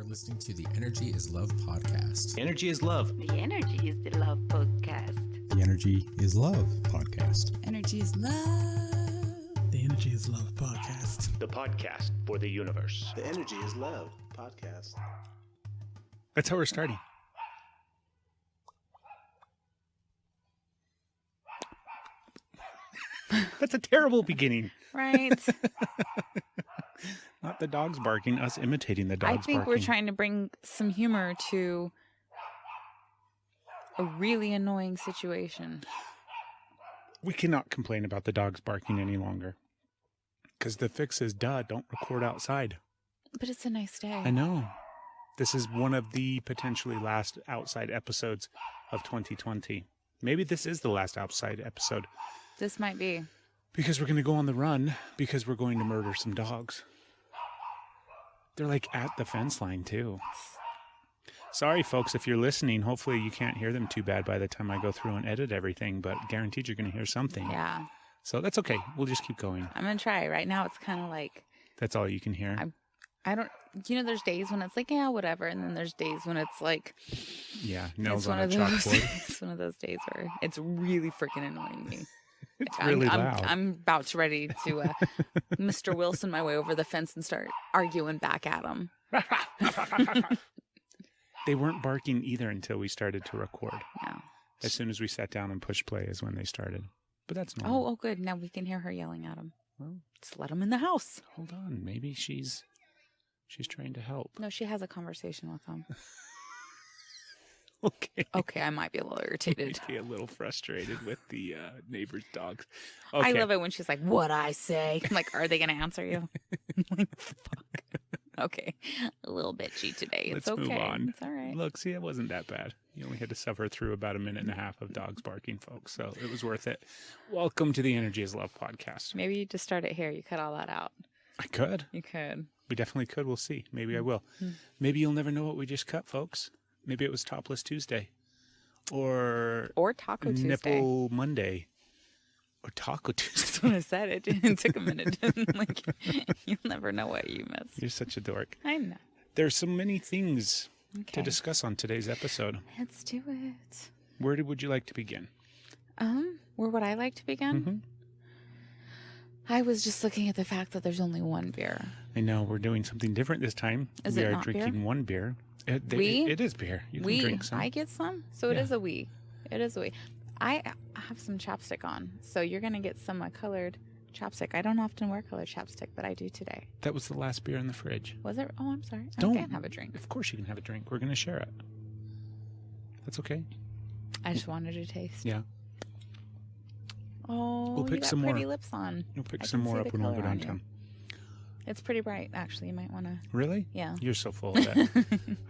listening to the Energy is Love podcast. Energy is Love. The Energy is the Love podcast. The Energy is Love podcast. Energy is Love. The Energy is Love podcast. The podcast for the universe. The Energy is Love podcast. That's how we're starting. That's a terrible beginning. Right. Not the dogs barking, us imitating the dogs I barking. think we're trying to bring some humor to a really annoying situation. We cannot complain about the dogs barking any longer. Because the fix is, don't record outside. But it's a nice day. I know. This is one of the potentially last outside episodes of 2020. Maybe this is the last outside episode. This might be. Because we're going to go on the run because we're going to murder some dogs. They're like at the fence line too. Sorry, folks, if you're listening, hopefully you can't hear them too bad by the time I go through and edit everything, but guaranteed you're going to hear something. Yeah. So that's okay. We'll just keep going. I'm going to try. Right now it's kind of like... That's all you can hear? I don't... there's days when it's like, yeah, whatever. And then there's days when it's like... Yeah, nails on a chalkboard. It's one of those days where it's really freaking annoying me. It's really loud. I'm about to ready to Mr. Wilson my way over the fence and start arguing back at him. They weren't barking either until we started to record. No. As soon as we sat down and pushed play is when they started. But that's normal. Oh, good. Now we can hear her yelling at him. Well, just let him in the house. Hold on. Maybe she's trying to help. No, she has a conversation with him. Okay. Okay, I might be a little irritated. Might be a little frustrated with the neighbor's dogs. Okay. I love it when she's like, "What'd I say?" I'm like, "Are they going to answer you?" I'm like, fuck. Okay, a little bitchy today. It's Let's okay. move on. It's all right. Look, see, it wasn't that bad. You only had to suffer through about a minute and a half of dogs barking, folks. So it was worth it. Welcome to the Energy is Love podcast. Maybe you just start it here. You cut all that out. I could. You could. We definitely could. We'll see. Maybe I will. Maybe you'll never know what we just cut, folks. Maybe it was Topless Tuesday. Or Taco Tuesday. Nipple Monday. Or Taco Tuesday. That's what I said. It took a minute. Like, you'll never know what you missed. You're such a dork. I know. There's so many things Okay. to discuss on today's episode. Let's do it. Where would you like to begin? Where would I like to begin? Mm-hmm. I was just looking at the fact that there's only one beer. I know we're doing something different this time. Is we it are not drinking beer? one beer. We? It is beer. You can drink some. I get some, so it Yeah. is a we. It is a we. I have some chapstick on, so you're gonna get some colored chapstick. I don't often wear colored chapstick, but I do today. That was the last beer in the fridge. Was it? Oh, I'm sorry. Don't I can't have a drink. Of course you can have a drink. We're going to share it. That's okay. I just wanted to taste. Yeah. Oh, We'll pick you got some more. pretty lips on. We'll pick I some can more see up the when we go color on you. downtown. It's pretty bright, actually. You might want to. Really? Yeah. You're so full of it.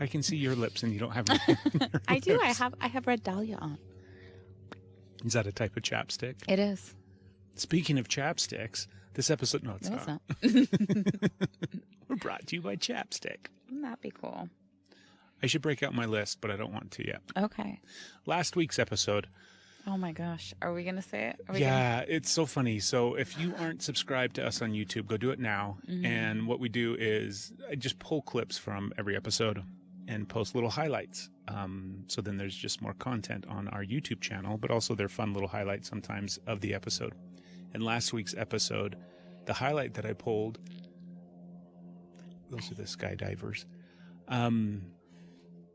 I can see your lips and you don't have any. I do. I have red dahlia on. Is that a type of chapstick? It is. Speaking of chapsticks, this episode... No, it's No, not. it's not. We're brought to you by Chapstick. Wouldn't that be cool? I should break out my list, but I don't want to yet. Okay. Last week's episode... Oh my gosh. Are we going to say it? Are we Yeah, it's so funny. So if you aren't subscribed to us on YouTube, go do it now. Mm-hmm. And what we do is I just pull clips from every episode and post little highlights. So then there's just more content on our YouTube channel, but also they're fun little highlights sometimes of the episode. And last week's episode, the highlight that I pulled, those are the skydivers,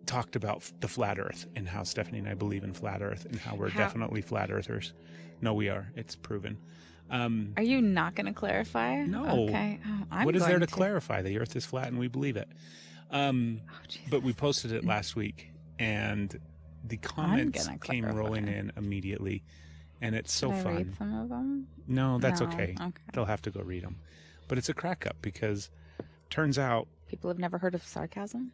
talked about the flat earth and how Stephanie and I believe in flat earth and how we're definitely flat earthers. No, we are. It's proven. Are you not going to clarify? No. Okay. Oh, I'm what is there going to clarify? The earth is flat and we believe it. But we posted it last week and the comments came rolling in immediately and it's so Should I fun. read some of them? No, that's No, okay. okay. They'll have to go read them. But it's a crack up because turns out... People have never heard of sarcasm?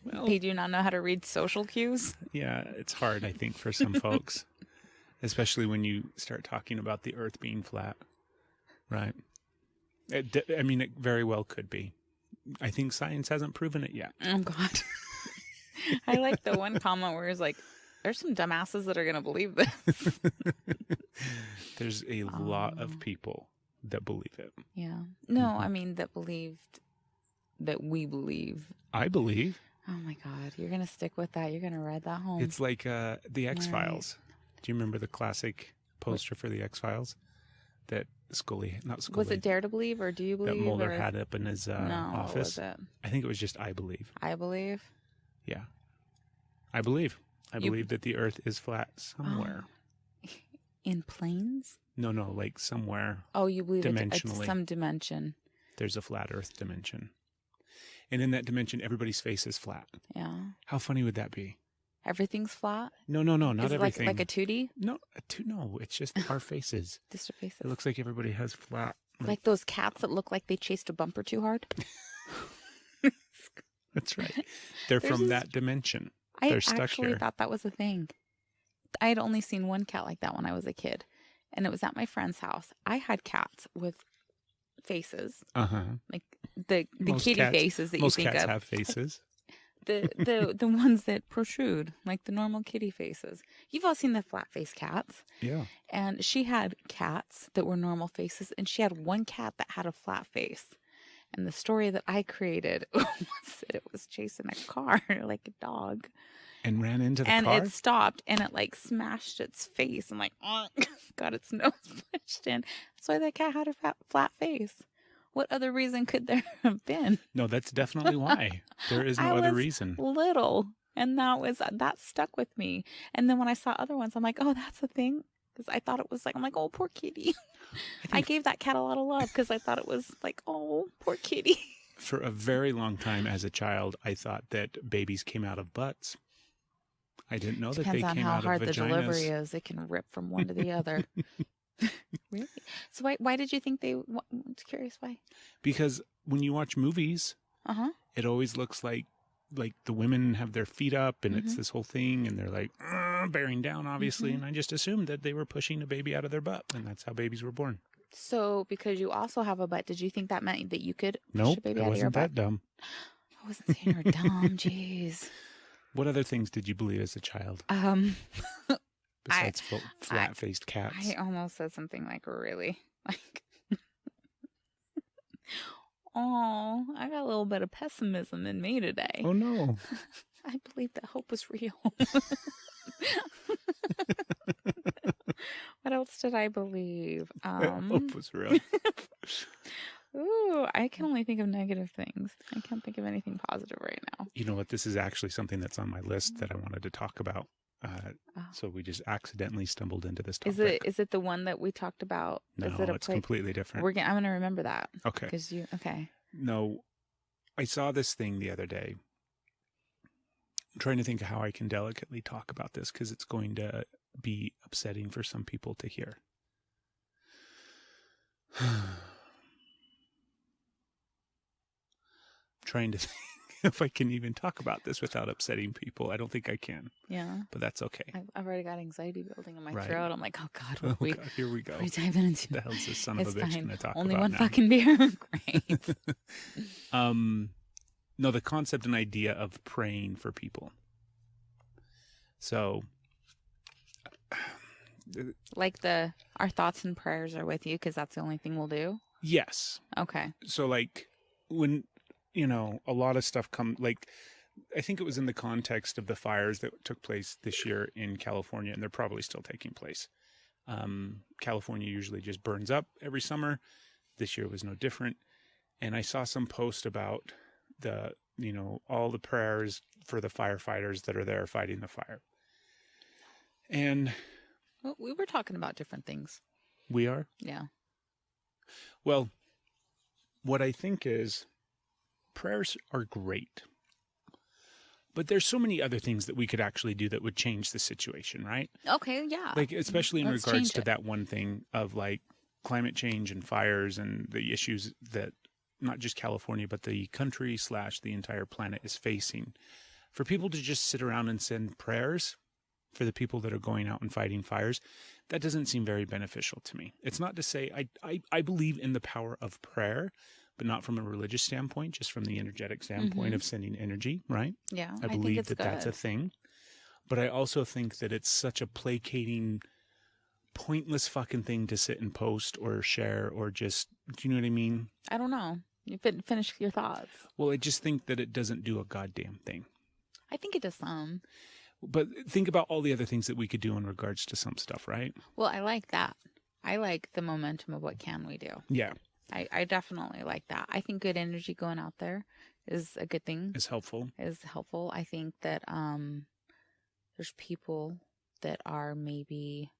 Well, They do not know how to read social cues? yeah, it's hard, I think, for some folks. Especially when you start talking about the earth being flat. Right? It very well could be. I think science hasn't proven it yet. Oh, God. I like the one comment where it's like, there's some dumbasses that are going to believe this. There's a lot of people that believe it. Yeah. No, I mean, that believed that we believe. I believe. Oh my God, you're gonna stick with that. You're gonna ride that home. It's like the X-Files. Do you remember the classic poster for the X-Files that not Scully. Was it Dare to Believe or Do You Believe? That Mulder or... had up in his No, office? What was it? I think it was just I believe. I believe. Yeah. I believe. I believe that the earth is flat somewhere. In planes? No, like somewhere. Oh, you believe it's dimensionally. some dimension. There's a flat earth dimension. And in that dimension, everybody's face is flat. Yeah. How funny would that be? Everything's flat? No, not Is it everything. like a 2D? No, it's just our faces. Just our faces. It looks like everybody has flat. Like those cats that look like they chased a bumper too hard? That's right. They're from that dimension. They're stuck I actually here. thought that was a thing. I had only seen one cat like that when I was a kid. And it was at my friend's house. I had cats with faces. Uh-huh. Like the Most kitty cats- faces that you Most think cats of. have faces. The ones that protrude, like the normal kitty faces. You've all seen the flat face cats. Yeah. And she had cats that were normal faces, and she had one cat that had a flat face. And the story that I created was that it was chasing a car like a dog. And ran into the And car? it stopped, and it like smashed its face and like got its nose pushed in. That's why that cat had a flat face. What other reason could there have been? No, that's definitely why. There is no I other was reason. Little, and that stuck with me. And then when I saw other ones, I'm like, oh, that's a thing. Because I thought it was like, I'm like, oh, poor kitty. I gave that cat a lot of love because I thought it was like, oh, poor kitty. For a very long time as a child, I thought that babies came out of butts. I didn't know that they Depends on came how out hard of the vaginas. delivery is. It can rip from one to the other. Really? So why did you think they? I'm curious why. Because when you watch movies, it always looks like the women have their feet up and it's this whole thing and they're like bearing down, obviously. And I just assumed that they were pushing a baby out of their butt, and that's how babies were born. So because you also have a butt, did you think that meant that you could push Nope, a baby it out of your wasn't that butt? dumb. I wasn't saying you're dumb. Jeez. What other things did you believe as a child besides flat-faced cats? I almost said something like really like. Oh, I got a little bit of pessimism in me today. Oh no. I believe that hope was real. What else did I believe? Hope was real. Ooh, I can only think of negative things. I can't think of anything positive right now. You know what? This is actually something that's on my list that I wanted to talk about. So we just accidentally stumbled into this topic. Is it the one that we talked about? No, is it it's completely different. I'm gonna remember that. Okay. Okay. No, I saw this thing the other day. I'm trying to think of how I can delicately talk about this because it's going to be upsetting for some people to hear. Trying to think if I can even talk about this without upsetting people. I don't think I can. Yeah. But that's okay. I've already got anxiety building in my Right. throat. I'm like, oh God, Oh, God, here we go. What are we diving into? The hell's this son of a It's bitch fine. going to talk Only about one now? fucking beer. Great. No, the concept and idea of praying for people. So, Like our thoughts and prayers are with you because that's the only thing we'll do. yes. Okay. So like when, a lot of stuff I think it was in the context of the fires that took place this year in California, and they're probably still taking place. California usually just burns up every summer. This year was no different. And I saw some post about all the prayers for the firefighters that are there fighting the fire. And Well, we were talking about different things. we are. Yeah. Well, what I think is prayers are great, but there's so many other things that we could actually do that would change the situation, right? Okay. Yeah. Like, especially in Let's regards change to it. that one thing of like climate change and fires and the issues that not just California, but the country / the entire planet is facing. For people to just sit around and send prayers for the people that are going out and fighting fires, that doesn't seem very beneficial to me. It's not to say I believe in the power of prayer, but not from a religious standpoint, just from the energetic standpoint of sending energy, right? Yeah. I think believe it's that that's a good. thing. But I also think that it's such a placating, pointless fucking thing to sit and post or share or just, do you know what I mean? I don't know. You finish your thoughts. Well, I just think that it doesn't do a goddamn thing. I think it does some. But think about all the other things that we could do in regards to some stuff, right? Well, I like that. I like the momentum of what can we do. Yeah. I definitely like that. I think good energy going out there is a good thing. It's helpful. Is helpful. I think that there's people that are maybe,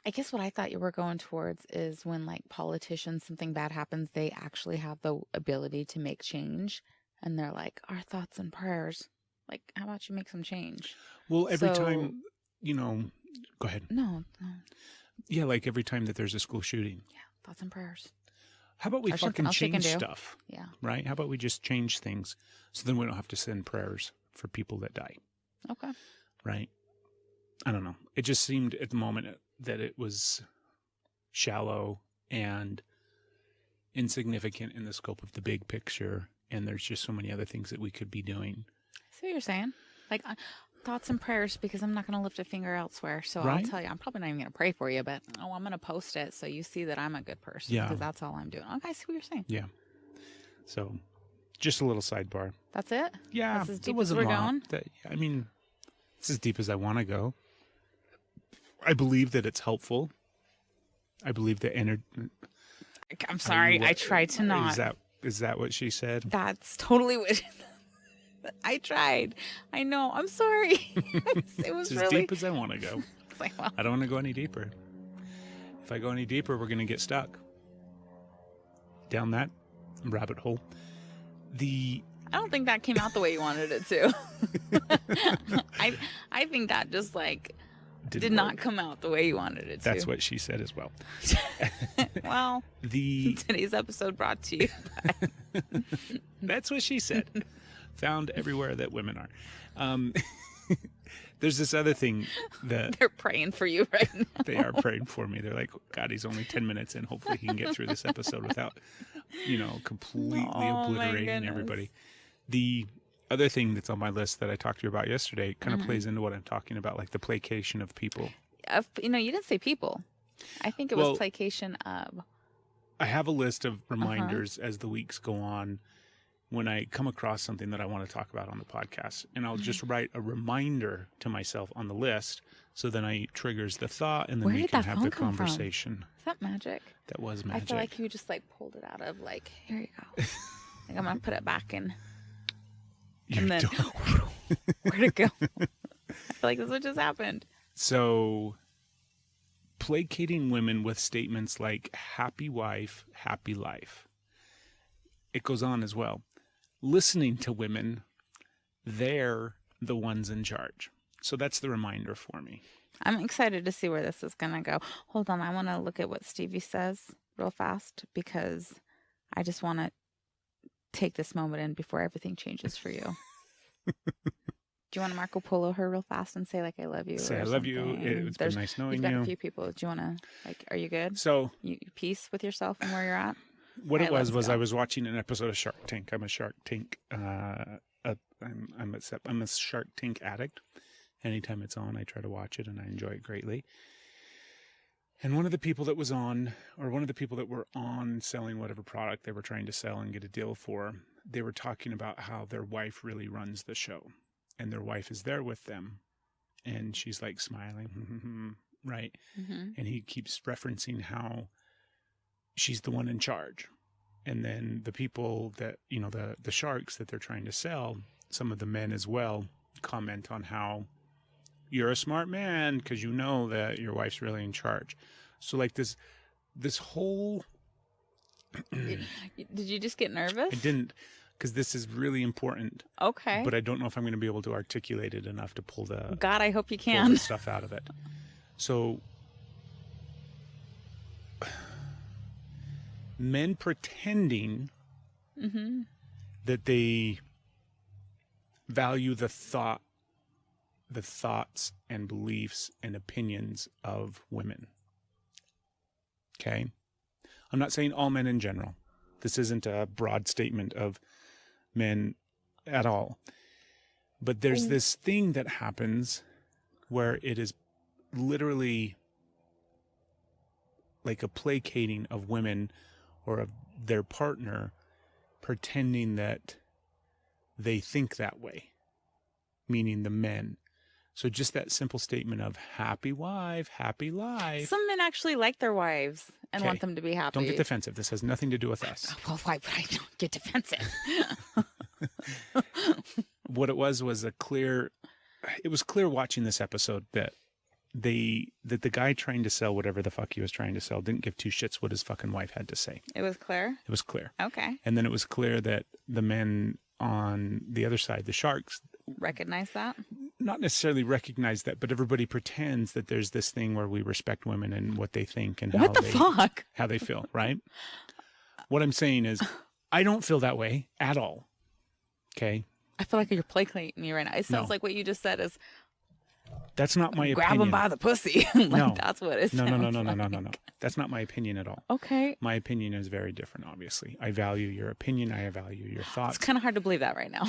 I guess what I thought you were going towards is when like politicians, something bad happens, they actually have the ability to make change. And they're like, our thoughts and prayers. Like, how about you make some change? Well, every time, go ahead. No. Yeah, like every time that there's a school shooting. Yeah, thoughts and prayers. How about we fucking change do. stuff? Yeah. Right? How about we just change things so then we don't have to send prayers for people that die? Okay. Right? I don't know. It just seemed at the moment that it was shallow and insignificant in the scope of the big picture. And there's just so many other things that we could be doing. I see what you're saying. Like, thoughts and prayers, because I'm not going to lift a finger elsewhere. So Right? I'll tell you, I'm probably not even going to pray for you, but I'm going to post it so you see that I'm a good person. Yeah. Because that's all I'm doing. Okay, I see what you're saying. Yeah. So, just a little sidebar. That's it? Yeah. That's as it deep as wasn't we're long. going? I mean, it's as deep as I want to go. I believe that it's helpful. I believe that I'm sorry. I tried to not. Is that what she said? That's totally what I tried. I know. I'm sorry. It was It's as really deep as I want to go. like, well, I don't want to go any deeper. If I go any deeper, we're going to get stuck down that rabbit hole. I don't think that came out the way you wanted it to. I think that just like did not come out the way you wanted it to. That's what she said as well. Well, today's episode brought to you by... That's what she said. Found everywhere that women are. There's this other thing that... They're praying for you right now. They are praying for me. They're like, God, he's only 10 minutes in. Hopefully he can get through this episode without, completely obliterating everybody. The other thing that's on my list that I talked to you about yesterday kind of plays into what I'm talking about, like the placation of people. You didn't say people. I think it was placation of... I have a list of reminders as the weeks go on when I come across something that I want to talk about on the podcast. And I'll just write a reminder to myself on the list so then it triggers the thought and then we can have the conversation. Is that magic? That was magic. I feel like you just like pulled it out of like, here you go. Like I'm going to put it back in. And then, where'd it go? I feel like this is what just happened. So, placating women with statements like, happy wife, happy life. It goes on as well. Listening to women, they're the ones in charge. So that's the reminder for me. I'm excited to see where this is going to go. Hold on. I want to look at what Stevie says real fast because I just want to take this moment in before everything changes for you. Do you want to Marco Polo her real fast and say like I love you? Say or I love you. something? It's been nice knowing you. You've got a few people. Do you want to like? Are you good? So you peace with yourself and where you're at. What it was I was watching an episode of Shark Tank. I'm a Shark Tank. I'm a Shark Tank addict. Anytime it's on, I try to watch it and I enjoy it greatly. And one of the people that was on, or one of the people that were on selling whatever product they were trying to sell and get a deal for, they were talking about how their wife really runs the show. And their wife is there with them. And she's like smiling, right? Mm-hmm. And he keeps referencing how she's the one in charge. And then the people that, the sharks that they're trying to sell, some of the men as well, comment on how you're a smart man because you know that your wife's really in charge. So like this whole... Did you just get nervous? I didn't, because this is really important. Okay. But I don't know if I'm going to be able to articulate it enough to pull the... God, I hope you pull can. the stuff out of it. So... men pretending that they value the thoughts and beliefs and opinions of women. Okay? I'm not saying all men in general. This isn't a broad statement of men at all. But there's this thing that happens where it is literally like a placating of women or of their partner pretending that they think that way, meaning the men. So just that simple statement of happy wife, happy life. Some men actually like their wives and want them to be happy. Don't get defensive. This has nothing to do with us. Well, why would I don't get defensive? What it was a clear, it was clear watching this episode that the guy trying to sell whatever the fuck he was trying to sell didn't give two shits what his fucking wife had to say. It was clear? It was clear. Okay. And then it was clear that the men on the other side, the sharks, recognize that? Not necessarily recognize that, but everybody pretends that there's this thing where we respect women and what they think and how they feel, right? What I'm saying is I don't feel that way at all. Okay? I feel like you're placating me right now. It sounds like what you just said is that's not my grab opinion. him by the pussy. No. That's what it sounds No. That's not my opinion at all. Okay. My opinion is very different, obviously. I value your opinion. I value your thoughts. It's kind of hard to believe that right now.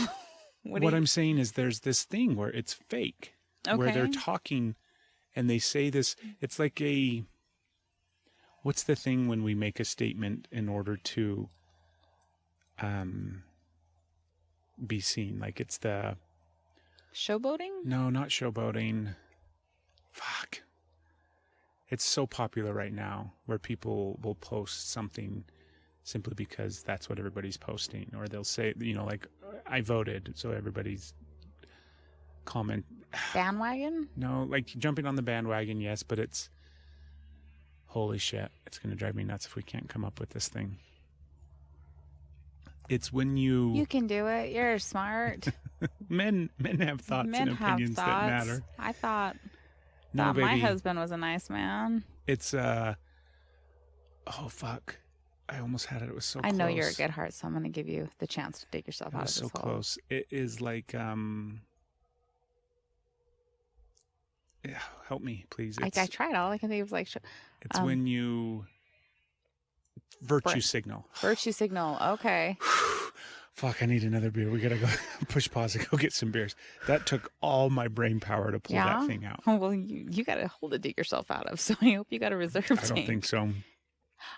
What I'm saying is there's this thing where it's fake, where they're talking and they say this. It's like what's the thing when we make a statement in order to be seen? Like it's the... Showboating? No, not showboating. Fuck. It's so popular right now where people will post something simply because that's what everybody's posting. Or they'll say, like, I voted, so everybody's comment. Bandwagon? No, like jumping on the bandwagon, yes, but it's... Holy shit. It's going to drive me nuts if we can't come up with this thing. It's when you... You can do it. You're smart. Men have thoughts and opinions that matter. I thought No, baby. my husband was a nice man. It's oh fuck. I almost had it. It was so close. I know you're a good heart, so I'm going to give you the chance to dig yourself out of this hole. It was so close. It is like yeah, help me, please. I tried. All I can think of was like... It's when you... Virtue signal. Virtue signal. Okay. Fuck, I need another beer. We got to go push pause and go get some beers. That took all my brain power to pull that thing out. Well, you got a hole to dig yourself out of, so I hope you got a reserve tank. I don't think so.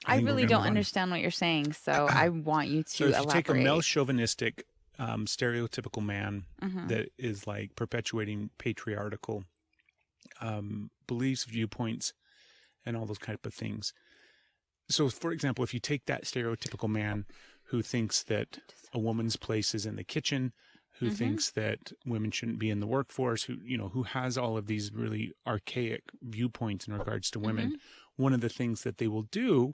I really don't understand what you're saying, so I want you to elaborate. So if you take a male chauvinistic, stereotypical man that is like perpetuating patriarchal beliefs, viewpoints, and all those type of things. So, for example, if you take that stereotypical man who thinks that a woman's place is in the kitchen, who thinks that women shouldn't be in the workforce, who has all of these really archaic viewpoints in regards to women, one of the things that they will do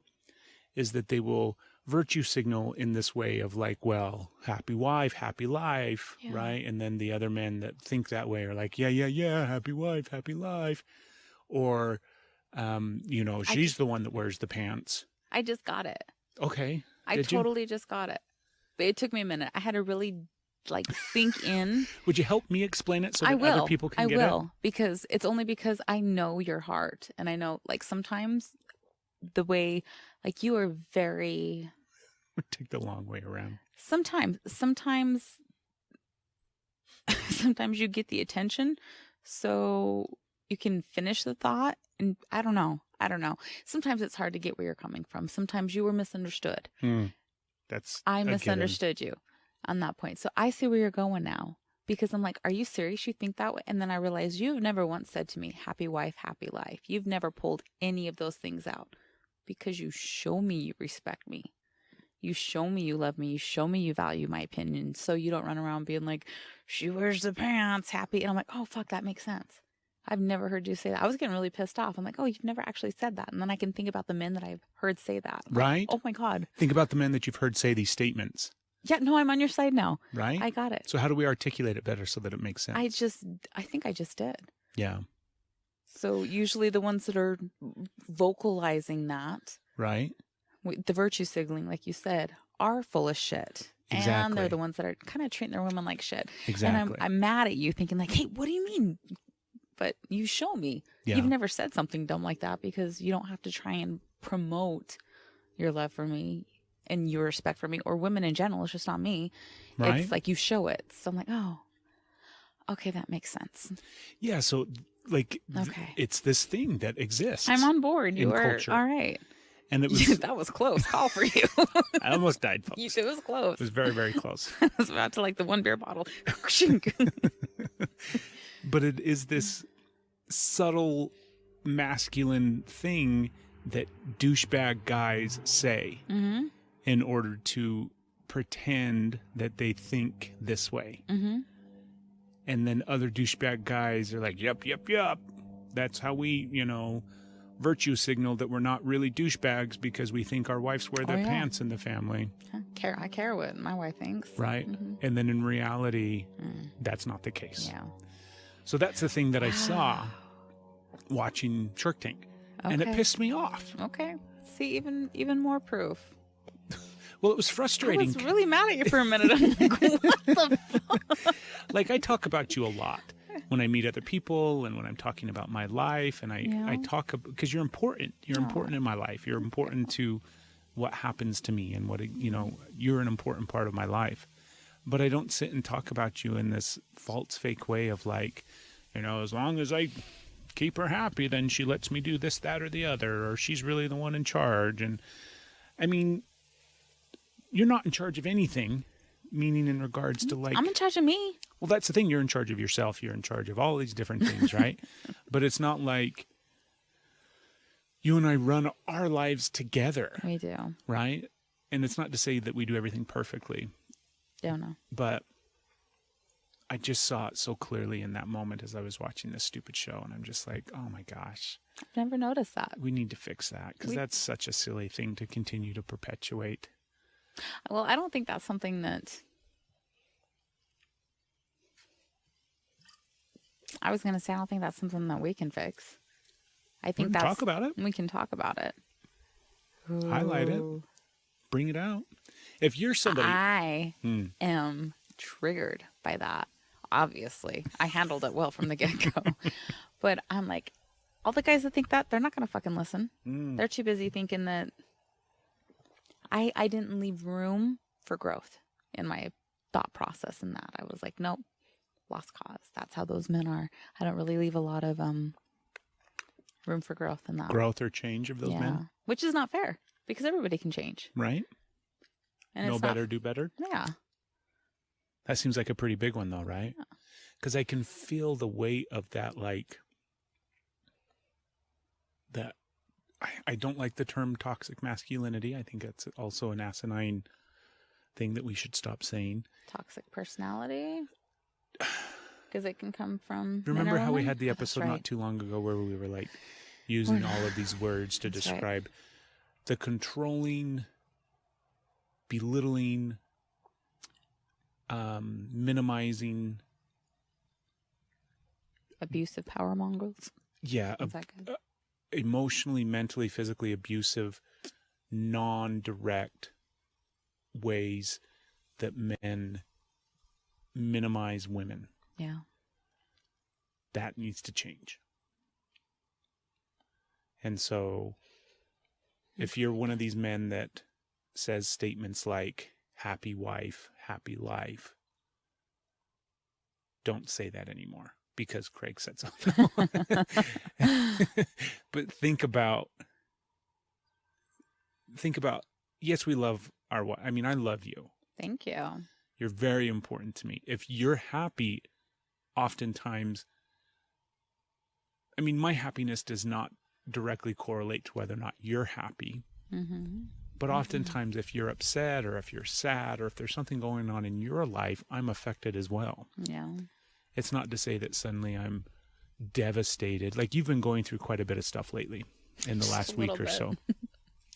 is that they will virtue signal in this way of like, well, happy wife, happy life, right? And then the other men that think that way are like, yeah, happy wife, happy life. Or... she's the one that wears the pants. I just got it. Okay. I totally just got it. But it took me a minute. I had to really sink in. Would you help me explain it so that other people can get it? I will, because it's only because I know your heart. And I know sometimes the way you are very... Take the long way around. Sometimes you get the attention so you can finish the thought. And I don't know. Sometimes it's hard to get where you're coming from. Sometimes you were misunderstood. I misunderstood you on that point. So I see where you're going now, because I'm like, are you serious? You think that way? And then I realized you've never once said to me, happy wife, happy life. You've never pulled any of those things out because you show me you respect me. You show me you love me. You show me you value my opinion. So you don't run around being like, she wears the pants, happy. And I'm like, oh, fuck, that makes sense. I've never heard you say that. I was getting really pissed off. I'm like, oh, you've never actually said that. And then I can think about the men that I've heard say that. Right. Like, oh, my God. Think about the men that you've heard say these statements. Yeah, no, I'm on your side now. Right. I got it. So how do we articulate it better so that it makes sense? I think I just did. Yeah. So usually the ones that are vocalizing that. Right. The virtue signaling, like you said, are full of shit. Exactly. And they're the ones that are kind of treating their women like shit. Exactly. And I'm mad at you thinking like, hey, what do you mean? But you show me. Yeah. You've never said something dumb like that because you don't have to try and promote your love for me and your respect for me or women in general. It's just not me. Right. It's like you show it. So I'm like, oh, okay, that makes sense. Yeah. So like, Okay. it's this thing that exists. I'm on board. You in are culture. all right. And it was, That was close. Call for you. I almost died, folks. It was close. It was very, very close. I was about to like the one beer bottle. But it is this subtle masculine thing that douchebag guys say Mm-hmm. in order to pretend that they think this way. Mm-hmm. And then other douchebag guys are like, yep. That's how we, virtue signal that we're not really douchebags because we think our wives wear their yeah. pants in the family. I care what my wife thinks. Right. Mm-hmm. And then in reality, that's not the case. Yeah. So that's the thing that I saw watching Shark Tank. And it Okay. pissed me off. Okay. See, even more proof. Well, it was I frustrating. was really mad at you for a minute. I'm like, what the fuck? Like, I talk about you a lot when I meet other people and when I'm talking about my life. And I Yeah. talk because you're important. You're important in my life. You're important to what happens to me and you're an important part of my life. But I don't sit and talk about you in this false fake way of like, as long as I keep her happy, then she lets me do this, that, or the other, or she's really the one in charge. And I mean, you're not in charge of anything, meaning in regards to like, I'm in charge of me. well, that's the thing. You're in charge of yourself. You're in charge of all these different things, right? But it's not like you and I run our lives together, We do. right? And it's not to say that we do everything perfectly, Don't know. but I just saw it so clearly in that moment as I was watching this stupid show. And I'm just like, oh my gosh, I've never noticed that. we need to fix that because that's such a silly thing to continue to perpetuate. Well, I don't think that's something that I was going to say. I don't think that's something that we can fix. I think that's Talk about it. We can talk about it. Highlight it. Bring it out. If you're somebody... I am triggered by that. Obviously, I handled it well from the get-go. But I'm like, all the guys that think that, they're not going to fucking listen. They're too busy thinking that I didn't leave room for growth in my thought process in that. I was like, nope, lost cause. That's how those men are. I don't really leave a lot of room for growth in that. growth or change of those men, Which is not fair because everybody can change. right? And Know it's not- better, do better. Yeah. That seems like a pretty big one, though, right? Because I can feel the weight of that, like, that. I don't like the term toxic masculinity. I think that's also an asinine thing that we should stop saying. Toxic personality. Because it can come from. Remember men or how we women? had the That's episode right. not too long ago where we were like using all of these words to That's right. describe the controlling, belittling, minimizing. Abusive power mongrels. Yeah, Is that good? emotionally, mentally, physically abusive, non-direct ways that men minimize women. Yeah. That needs to change. And so if you're one of these men that says statements like happy wife, happy life, don't say that anymore. Because Craig said so. But think about, yes, we love our wife. I mean, I love you. Thank you. You're very important to me. If you're happy, oftentimes, I mean, my happiness does not directly correlate to whether or not you're happy. Mm-hmm. But oftentimes, if you're upset or if you're sad or if there's something going on in your life, I'm affected as well. Yeah. It's not to say that suddenly I'm devastated. Like, you've been going through quite a bit of stuff lately in the last week or so.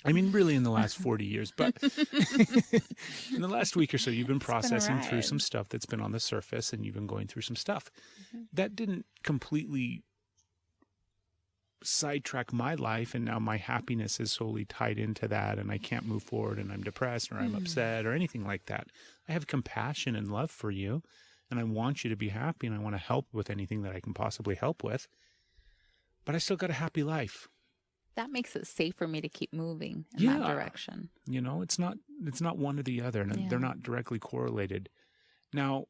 I mean, really in the last 40 years, but in the last week or so, you've been processing through ride. some stuff that's been on the surface and you've been going through some stuff. That didn't completely sidetrack my life, and now my happiness is solely tied into that, and I can't move forward, and I'm depressed or I'm upset or anything like that. I have compassion and love for you. And I want you to be happy, and I want to help with anything that I can possibly help with. But I still got a happy life. That makes it safe for me to keep moving in that direction. You know, it's not one or the other, and they're not directly correlated. Now,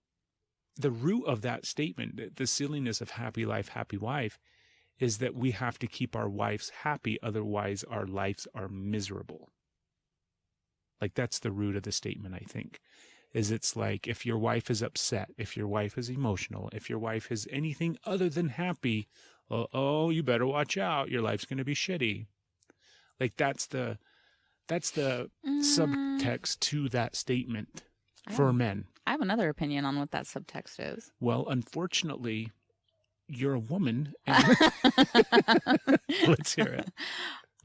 the root of that statement, the silliness of happy life, happy wife, is that we have to keep our wives happy, otherwise our lives are miserable. Like, that's the root of the statement, I think, is it's like, if your wife is upset, if your wife is emotional, if your wife is anything other than happy, oh, you better watch out. Your life's going to be shitty. Like, that's the subtext to that statement for men. I have another opinion on what that subtext is. Well, unfortunately, you're a woman. And let's hear it.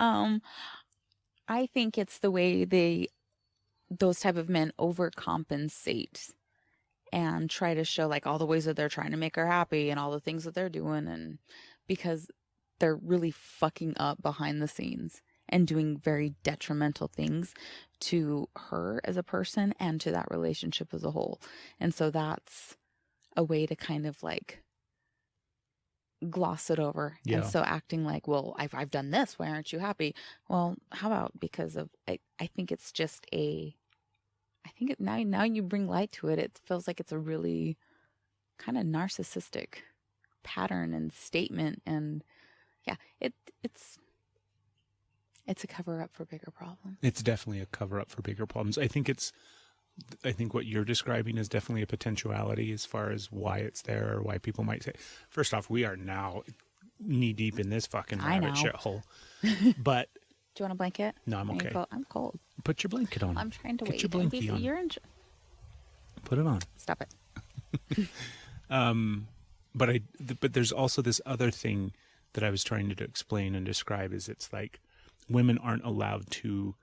I think it's the way those type of men overcompensate and try to show like all the ways that they're trying to make her happy and all the things that they're doing, and because they're really fucking up behind the scenes and doing very detrimental things to her as a person and to that relationship as a whole. And so that's a way to kind of like gloss it over. Yeah. And so acting like, well, I've done this, why aren't you happy? Well, how about because of I think it's just now you bring light to it, it feels like it's a really kind of narcissistic pattern and statement, and yeah, it's a cover up for bigger problems. It's definitely a cover up for bigger problems. I think what you're describing is definitely a potentiality as far as why it's there, or why people might say. First off, we are now knee deep in this fucking rabbit shithole. But do you want a blanket? No, I'm okay. I'm cold. Put your blanket on. I'm trying to Get wait. your blankie on. You're Put it on. Stop it. But there's also this other thing that I was trying to explain and describe, is it's like women aren't allowed to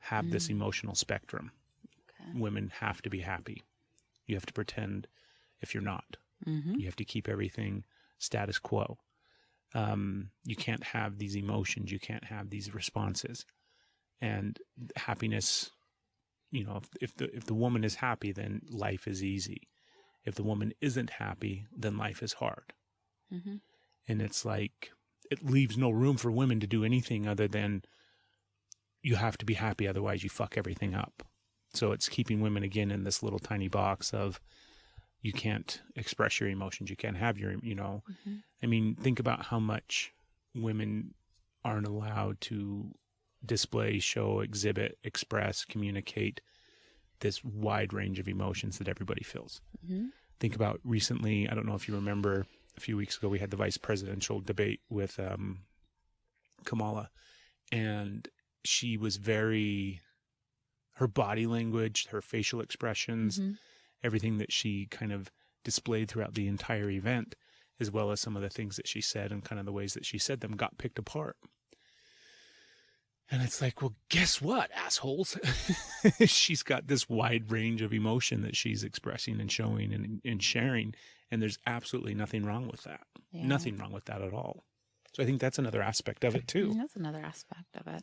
have this emotional spectrum. Okay. Women have to be happy. You have to pretend if you're not. Mm-hmm. You have to keep everything status quo. You can't have these emotions. You can't have these responses. And happiness, you know, if the woman is happy, then life is easy. If the woman isn't happy, then life is hard. Mm-hmm. And it's like, it leaves no room for women to do anything other than you have to be happy, otherwise you fuck everything up. So it's keeping women again in this little tiny box of, you can't express your emotions. You can't have your, mm-hmm. I mean, think about how much women aren't allowed to display, show, exhibit, express, communicate this wide range of emotions that everybody feels. Mm-hmm. Think about recently, I don't know if you remember, a few weeks ago, we had the vice presidential debate with Kamala, and she was her body language, her facial expressions, mm-hmm. everything that she kind of displayed throughout the entire event, as well as some of the things that she said and kind of the ways that she said them, got picked apart. And it's like, well, guess what, assholes? She's got this wide range of emotion that she's expressing and showing and sharing, and there's absolutely nothing wrong with that. Yeah. Nothing wrong with that at all. So I think that's another aspect of it, too. That's another aspect of it.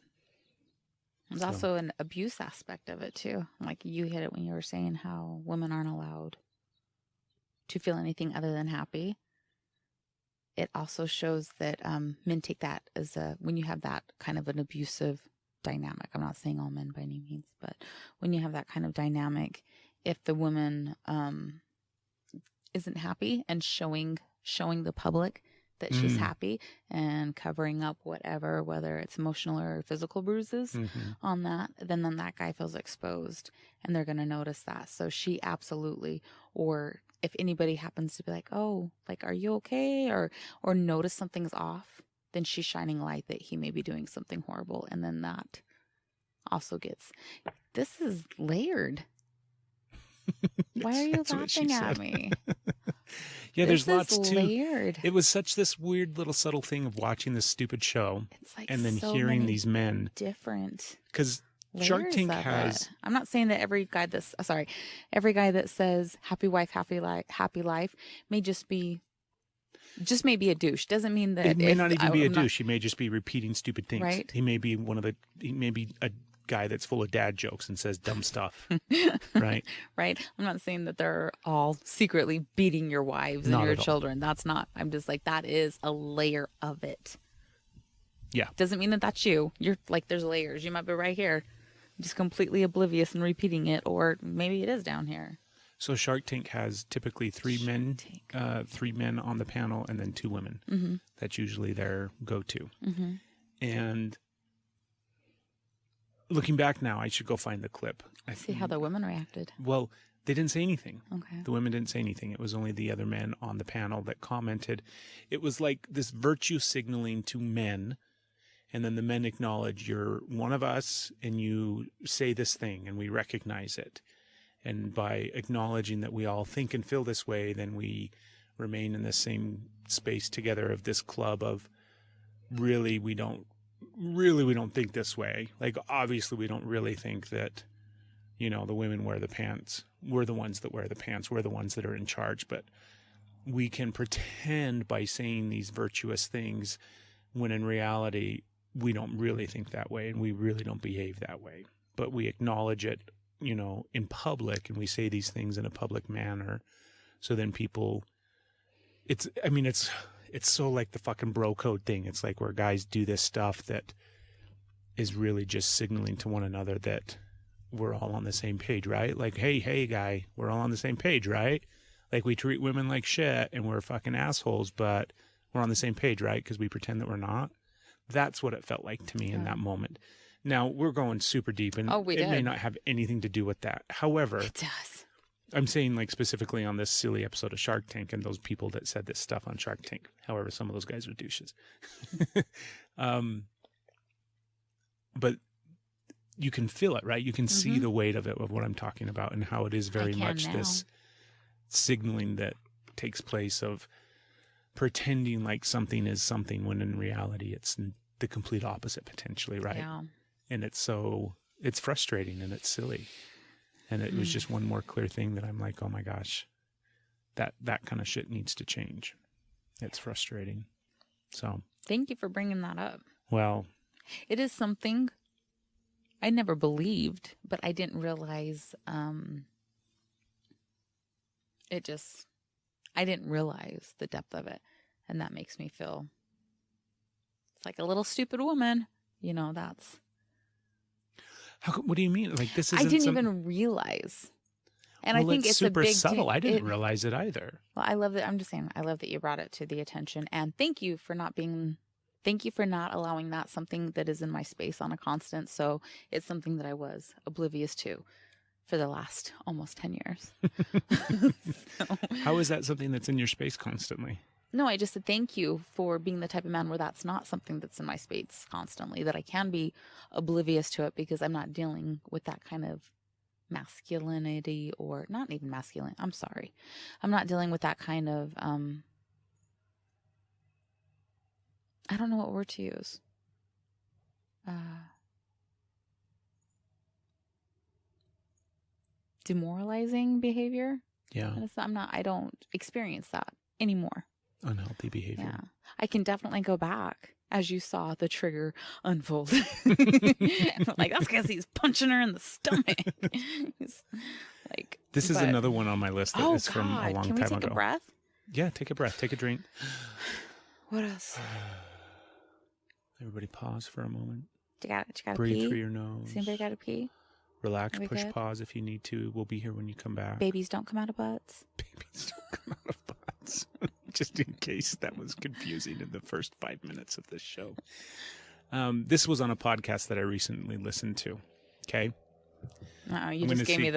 There's also an abuse aspect of it, too. Like you hit it when you were saying how women aren't allowed to feel anything other than happy. It also shows that men take that as when you have that kind of an abusive dynamic. I'm not saying all men by any means, but when you have that kind of dynamic, if the woman isn't happy and showing the public that she's happy and covering up whatever, whether it's emotional or physical bruises mm-hmm. on that, then that guy feels exposed and they're going to notice that. So she absolutely, or if anybody happens to be like, oh, like, are you okay? Or notice something's off, then she's shining light that he may be doing something horrible. And then that also this is layered. Why are you laughing at me? Yeah, there's lots layered. It was such this weird little subtle thing of watching this stupid show, it's like and then so hearing these men different. Because Shark Tank has. I'm not saying that every guy that says happy wife, happy life may may be a douche. Doesn't mean that it may not even be a douche. He may just be repeating stupid things. Right. He may be a guy that's full of dad jokes and says dumb stuff. Right. Right. I'm not saying that they're all secretly beating your wives and your children. That's not. I'm just like, that is a layer of it. Yeah. Doesn't mean that that's you. You're like, there's layers. You might be right here, just completely oblivious and repeating it, or maybe it is down here. So Shark Tank has typically three men on the panel and then 2 women. Mm-hmm. That's usually their go-to. Mm-hmm. And looking back now, I should go find the clip. See how the women reacted. Well, they didn't say anything. Okay. The women didn't say anything. It was only the other men on the panel that commented. It was like this virtue signaling to men. And then the men acknowledge, you're one of us and you say this thing and we recognize it. And by acknowledging that we all think and feel this way, then we remain in the same space together of this club of really we don't think this way. Like, obviously we don't really think that, you know, the women wear the pants. We're the ones that wear the pants. We're the ones that are in charge. But we can pretend by saying these virtuous things when in reality we don't really think that way and we really don't behave that way. But we acknowledge it, you know, in public, and we say these things in a public manner. So then people, it's so like the fucking bro code thing. It's like where guys do this stuff that is really just signaling to one another that we're all on the same page, right? Like, hey guy, we're all on the same page, right? Like, we treat women like shit and we're fucking assholes, but we're on the same page, right? Because we pretend that we're not. That's what it felt like to me in that moment. Now, we're going super deep, and it may not have anything to do with that. However, It does. I'm saying, like, specifically on this silly episode of Shark Tank and those people that said this stuff on Shark Tank. However, some of those guys are douches. But you can feel it, right? You can see the weight of it, of what I'm talking about, and how it is very much this signaling that takes place of pretending like something is something when in reality it's the complete opposite potentially, right? Yeah. And it's frustrating and it's silly. And it was just one more clear thing that I'm like, oh my gosh, that kind of shit needs to change. It's frustrating. So Thank you for bringing that up. well, It is something I never believed, but I didn't realize, I didn't realize the depth of it. And that makes me feel, it's like a little stupid woman, you know, that's. what do you mean? Like, this isn't I didn't even realize. And I think it's super a big subtle. I didn't realize it either. Well, I love that. I'm just saying, I love that you brought it to the attention, and thank you for not allowing that something that is in my space on a constant. So it's something that I was oblivious to for the last almost 10 years. So, How is that something that's in your space constantly? no, I just said thank you for being the type of man where that's not something that's in my space constantly, that I can be oblivious to it because I'm not dealing with that kind of masculinity, or not even masculine. I'm sorry. I'm not dealing with that kind of, I don't know what word to use. Demoralizing behavior. Yeah. I don't experience that anymore. Unhealthy behavior. Yeah. I can definitely go back, as you saw the trigger unfold. Like, that's because he's punching her in the stomach. He's like, This is another one on my list that is from a long Can we time take ago. a breath? Yeah, take a breath. Take a drink. What else? Everybody pause for a moment. You gotta Breathe pee? through your nose. Does anybody gotta pee? Relax, Are we push good? pause if you need to. We'll be here when you come back. Babies don't come out of butts. Babies don't come out of butts. Just in case that was confusing in the first 5 minutes of this show. This was on a podcast that I recently listened to. Okay. You just gave me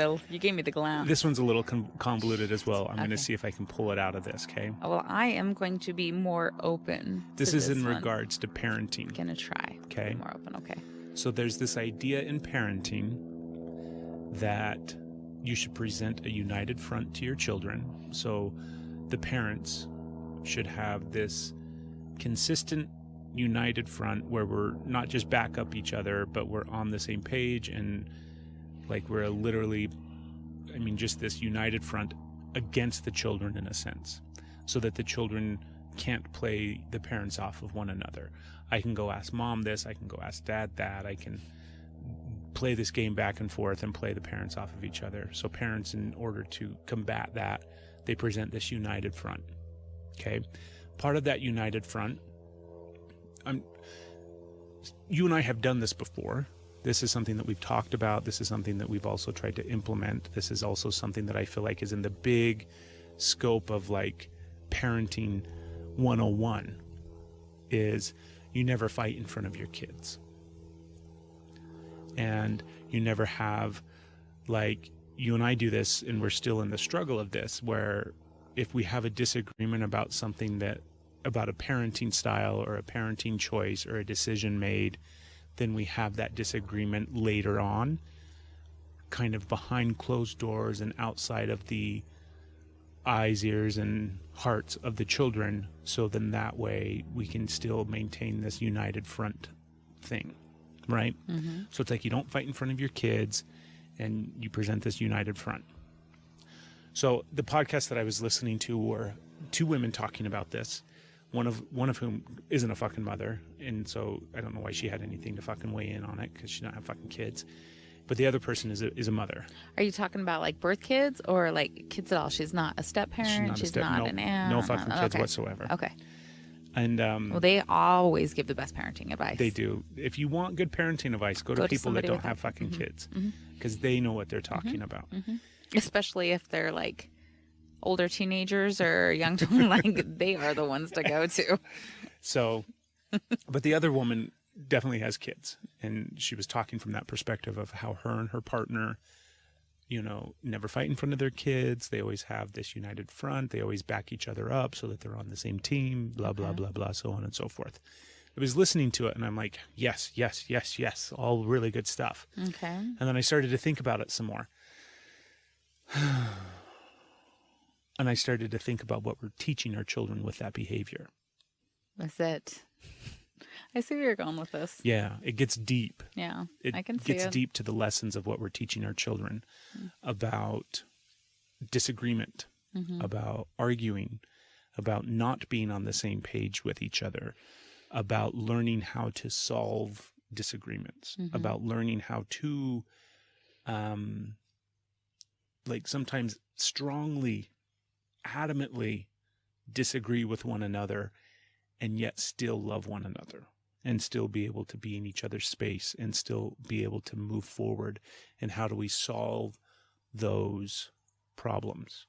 the glance. This one's a little convoluted as well. I'm going to see if I can pull it out of this. Okay. Well, I am going to be more open. This to is in one. regards to parenting. Gonna try. Okay. Be more open. Okay. So there's this idea in parenting that you should present a united front to your children. So the parents should have this consistent united front where we're not just back up each other, but we're on the same page, and like we're literally, just this united front against the children in a sense, so that the children can't play the parents off of one another. I can go ask mom this, I can go ask dad that, I can play this game back and forth and play the parents off of each other. So parents, in order to combat that, they present this united front. Okay. Part of that united front, you and I have done this before, This is something that we've talked about. This is something that we've also tried to implement. This is also something that I feel like is in the big scope of like parenting 101 is you never fight in front of your kids. And you never have, like, you and I do this, and we're still in the struggle of this, where if we have a disagreement about something about a parenting style or a parenting choice or a decision made, then we have that disagreement later on, kind of behind closed doors and outside of the eyes, ears, and hearts of the children. So then that way we can still maintain this united front thing, right? Mm-hmm. So it's like you don't fight in front of your kids and you present this united front. So the podcast that I was listening to were two women talking about this, one of whom isn't a fucking mother, and so I don't know why she had anything to fucking weigh in on it, because she don't have fucking kids. But the other person is a mother. Are you talking about like birth kids or like kids at all? She's not a step parent. She's not an aunt. No fucking kids whatsoever. Okay. And well, they always give the best parenting advice. They do. If you want good parenting advice, go to people that don't have fucking kids, because they know what they're talking about. Mm-hmm. Especially if they're like older teenagers or young children, like they are the ones to go to. So, but the other woman definitely has kids, and she was talking from that perspective of how her and her partner, never fight in front of their kids. They always have this united front. They always back each other up so that they're on the same team, blah, blah, blah, blah, so on and so forth. I was listening to it and I'm like, yes, yes, yes, yes, all really good stuff. Okay. And then I started to think about it some more. And I started to think about what we're teaching our children with that behavior. That's it. I see where you're going with this. Yeah, it gets deep. Yeah, I can see it. It gets deep to the lessons of what we're teaching our children about disagreement, about arguing, about not being on the same page with each other, about learning how to solve disagreements, about learning how to, like sometimes strongly, adamantly disagree with one another and yet still love one another. And still be able to be in each other's space and still be able to move forward. And how do we solve those problems?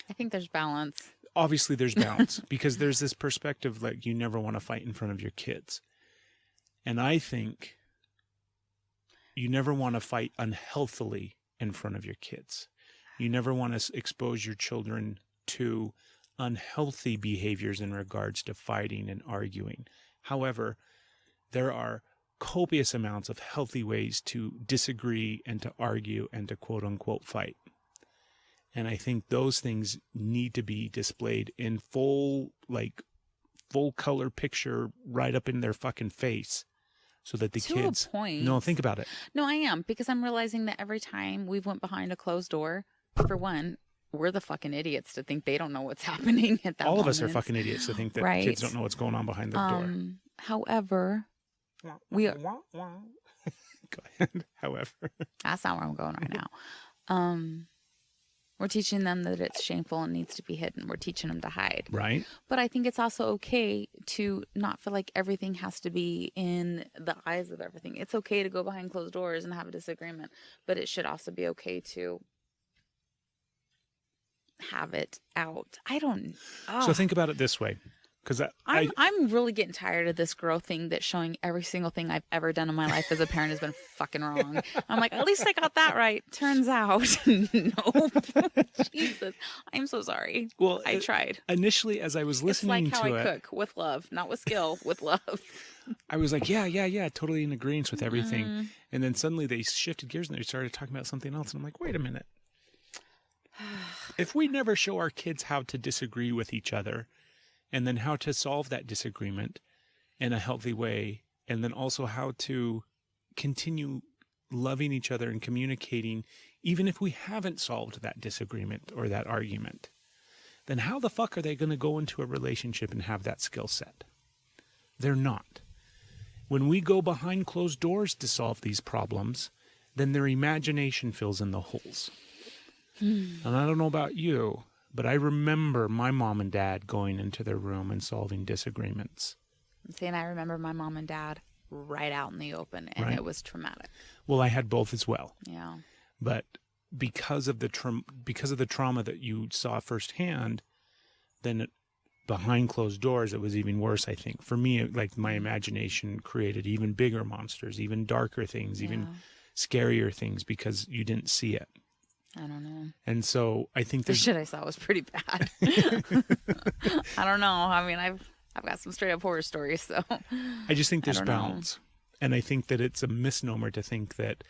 I think there's balance. Obviously, there's balance because there's this perspective like you never want to fight in front of your kids. And I think you never want to fight unhealthily in front of your kids. You never want to expose your children to unhealthy behaviors in regards to fighting and arguing. However, there are copious amounts of healthy ways to disagree and to argue and to quote unquote fight. And I think those things need to be displayed in full color picture right up in their fucking face so that the kids. To a point. No, think about it. No, I am, because I'm realizing that every time we've went behind a closed door, for one, we're the fucking idiots to think they don't know what's happening at that moment. All of us are fucking idiots to think that kids don't know what's going on behind the door. However, we are. Go ahead. However, that's not where I'm going right now. We're teaching them that it's shameful and needs to be hidden. We're teaching them to hide. Right. But I think it's also okay to not feel like everything has to be in the eyes of everything. It's okay to go behind closed doors and have a disagreement, but it should also be okay to have it out. I don't. So think about it this way. Because I'm really getting tired of this girl thing that's showing every single thing I've ever done in my life as a parent has been fucking wrong. I'm like, at least I got that right. Turns out, no. Jesus, I'm so sorry. Well, I tried. Initially, as I was listening to it. It's like how I cook, with love, not with skill, with love. I was like, yeah, totally in agreement with everything. And then suddenly they shifted gears and they started talking about something else. And I'm like, wait a minute. If we never show our kids how to disagree with each other, and then how to solve that disagreement in a healthy way, and then also how to continue loving each other and communicating, even if we haven't solved that disagreement or that argument, then how the fuck are they going to go into a relationship and have that skill set? They're not. When we go behind closed doors to solve these problems, then their imagination fills in the holes. And I don't know about you, but I remember my mom and dad going into their room and solving disagreements. See, and I remember my mom and dad right out in the open, and Right. it was traumatic. Well, I had both as well. Yeah. But because of the trauma that you saw firsthand, then behind closed doors, it was even worse, I think. For me, like my imagination created even bigger monsters, even darker things, even scarier things because you didn't see it. I don't know. And so I think The there's shit I saw was pretty bad. I don't know. I mean, I've got some straight up horror stories, so I just think there's don't know. balance. And I think that it's a misnomer to think that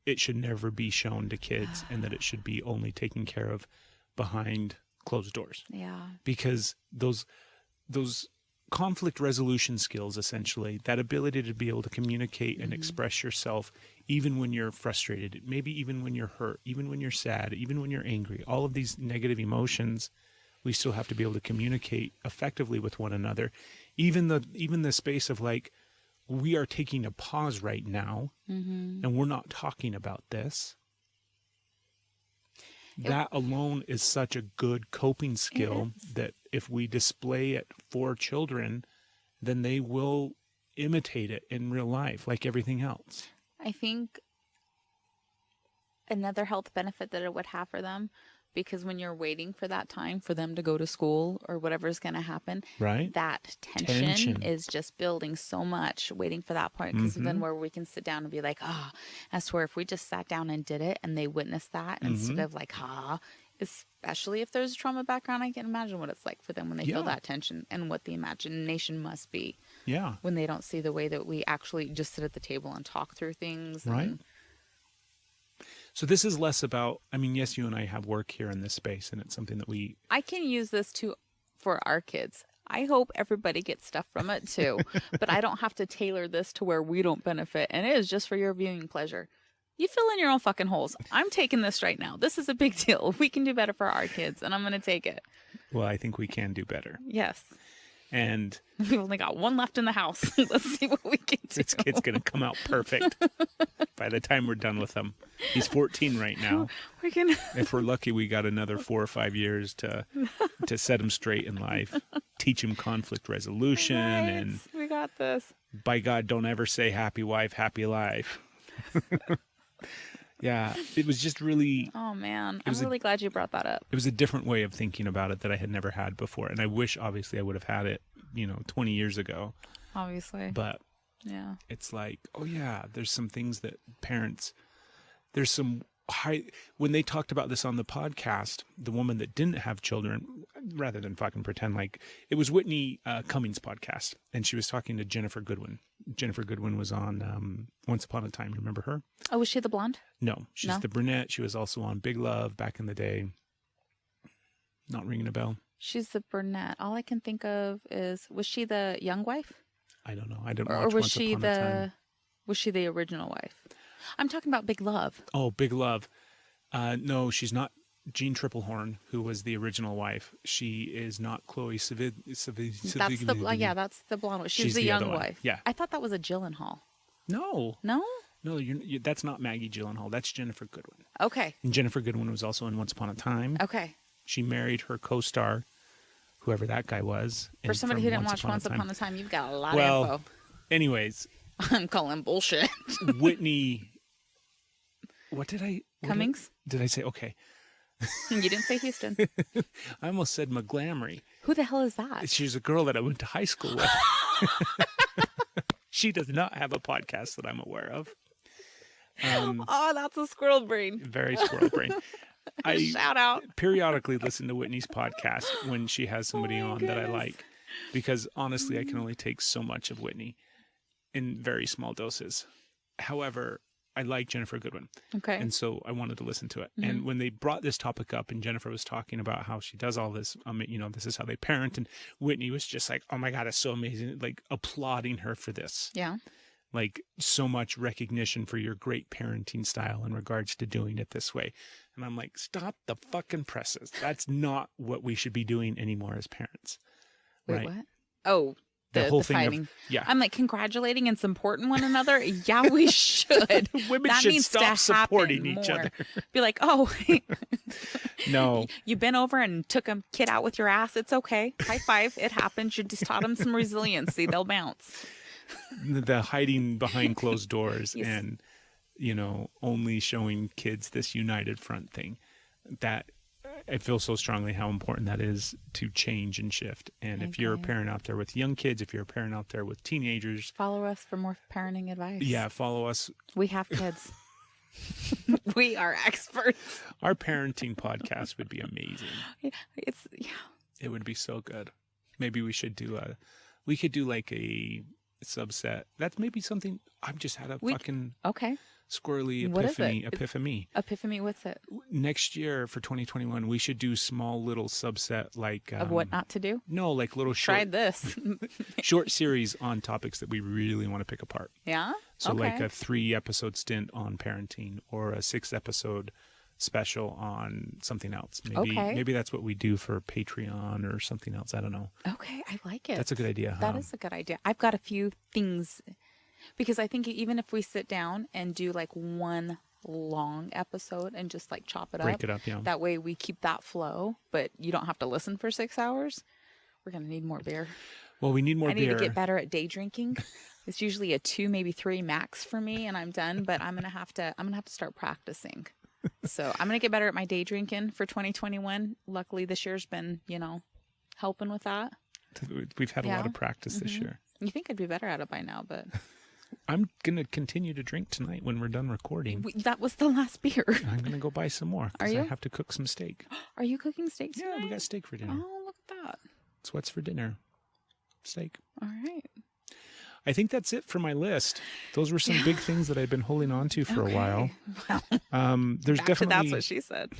it should never be shown to kids and that it should be only taken care of behind closed doors. Yeah. Because those conflict resolution skills, essentially, that ability to be able to communicate and express yourself even when you're frustrated, maybe even when you're hurt, even when you're sad, even when you're angry, all of these negative emotions, we still have to be able to communicate effectively with one another. Even the space of like, we are taking a pause right now and we're not talking about this. That alone is such a good coping skill that if we display it for children, then they will imitate it in real life like everything else. I think another health benefit that it would have for them, because when you're waiting for that time for them to go to school or whatever's going to happen, Right. that tension is just building so much waiting for that point. Because then where we can sit down and be like, I swear if we just sat down and did it and they witnessed that instead of like, especially if there's a trauma background, I can imagine what it's like for them when they feel that tension and what the imagination must be. Yeah. When they don't see the way that we actually just sit at the table and talk through things. Right. And, So this is less about, I mean, yes, you and I have work here in this space and it's something that I can use this for our kids. I hope everybody gets stuff from it too, but I don't have to tailor this to where we don't benefit. And it is just for your viewing pleasure. You fill in your own fucking holes. I'm taking this right now. This is a big deal. We can do better for our kids and I'm going to take it. well, I think we can do better. Yes. And We've only got one left in the house. Let's see what we can do. this kid's going to come out perfect by the time we're done with him. He's 14 right now. We can. If we're lucky, we got another 4 or 5 years to set him straight in life, teach him conflict resolution, and we got this. by God, don't ever say happy wife, happy life. Yeah, it was just really, Oh man, I'm was really glad you brought that up. it was a different way of thinking about it that I had never had before. And I wish, obviously, I would have had it, 20 years ago. Obviously. But Yeah. it's like, oh yeah, there's some things that parents, there's some when they talked about this on the podcast, the woman that didn't have children, rather than fucking pretend like it was Whitney Cummings' podcast, and she was talking to Jennifer Goodwin. Jennifer Goodwin was on Once Upon a Time. Remember her? Oh, was she the blonde? No, she's No? the brunette. She was also on Big Love back in the day. Not ringing a bell. She's the brunette. All I can think of is, was she the young wife? I don't know. I didn't Or watch was Once she Upon a Time. was she the original wife? I'm talking about Big Love. Oh, Big Love. No, she's not Jean Triplehorn, who was the original wife. She is not Chloe That's that's the blonde one. She's She's the the other young one. wife. Yeah. I thought that was a Gyllenhaal. No, No? that's not Maggie Gyllenhaal. That's Jennifer Goodwin. Okay. And Jennifer Goodwin was also in Once Upon a Time. Okay. She married her co-star, whoever that guy was. For somebody who didn't watch Once Upon a Time, you've got a lot of info. Anyways, I'm calling bullshit. Whitney. What did I? Cummings? Did I say? Okay. You didn't say Houston. I almost said McGlamry. Who the hell is that? She's a girl that I went to high school with. She does not have a podcast that I'm aware of. Oh, that's a squirrel brain. Very squirrel brain. I Shout out. periodically listen to Whitney's podcast when she has somebody Oh my on that I goodness. like, because honestly, I can only take so much of Whitney in very small doses. However, I like Jennifer Goodwin. Okay. And so I wanted to listen to it. And when they brought this topic up and Jennifer was talking about how she does all this, this is how they parent. And Whitney was just like, oh my God, it's so amazing. Like applauding her for this. Yeah. Like so much recognition for your great parenting style in regards to doing it this way. And I'm like, stop the fucking presses. That's not what we should be doing anymore as parents. Wait, right? what? Oh, the whole the thing fighting. of, yeah. I'm like congratulating and supporting one another. Yeah, we should. Women That should needs stop to happen supporting each more. other. Be like, oh, No. you bent over and took a kid out with your ass. It's okay. High five. It happens. You just taught them some resiliency. They'll bounce. the hiding behind closed doors Yes. and, only showing kids this united front thing. That I feel so strongly how important that is to change and shift. And if you're a Okay. parent out there with young kids, if you're a parent out there with teenagers, Follow us for more parenting advice. yeah, follow us. We have kids. We are experts. Our parenting podcast would be amazing. Yeah. It would be so good. Maybe we should do like a subset. That's maybe something. I've just had a fucking Okay. squirrely What is it? epiphany. What's it? Next year for 2021, we should do small little subset like Of what not to do? No, like little Tried this. short series on topics that we really want to pick apart. Yeah? So Okay. like a 3-episode stint on parenting or a 6-episode special on something else. Maybe that's what we do for Patreon or something else. I don't know. Okay, I like it. That's a good idea. That is a good idea. I've got a few things because I think even if we sit down and do like one long episode and just like chop it Break up, it up, yeah. that way we keep that flow, but you don't have to listen for 6 hours. We're going to need more beer. Well, we need more I need beer. to get better at day drinking. It's usually a 2, maybe 3 max for me and I'm done, but I'm going to have to start practicing. So I'm going to get better at my day drinking for 2021. Luckily this year's been, helping with that. We've had a lot Yeah. of practice this year. You think I'd be better at it by now, but I'm going to continue to drink tonight when we're done recording. that was the last beer. I'm going to go buy some more. 'Cause Are you? I have to cook some steak. Are you cooking steak tonight? Yeah, we got steak for dinner. Oh, look at that. That's what's for dinner. Steak. All right. I think that's it for my list. Those were some big things that I've been holding on to for a while. Well, There's back to definitely that's what she said.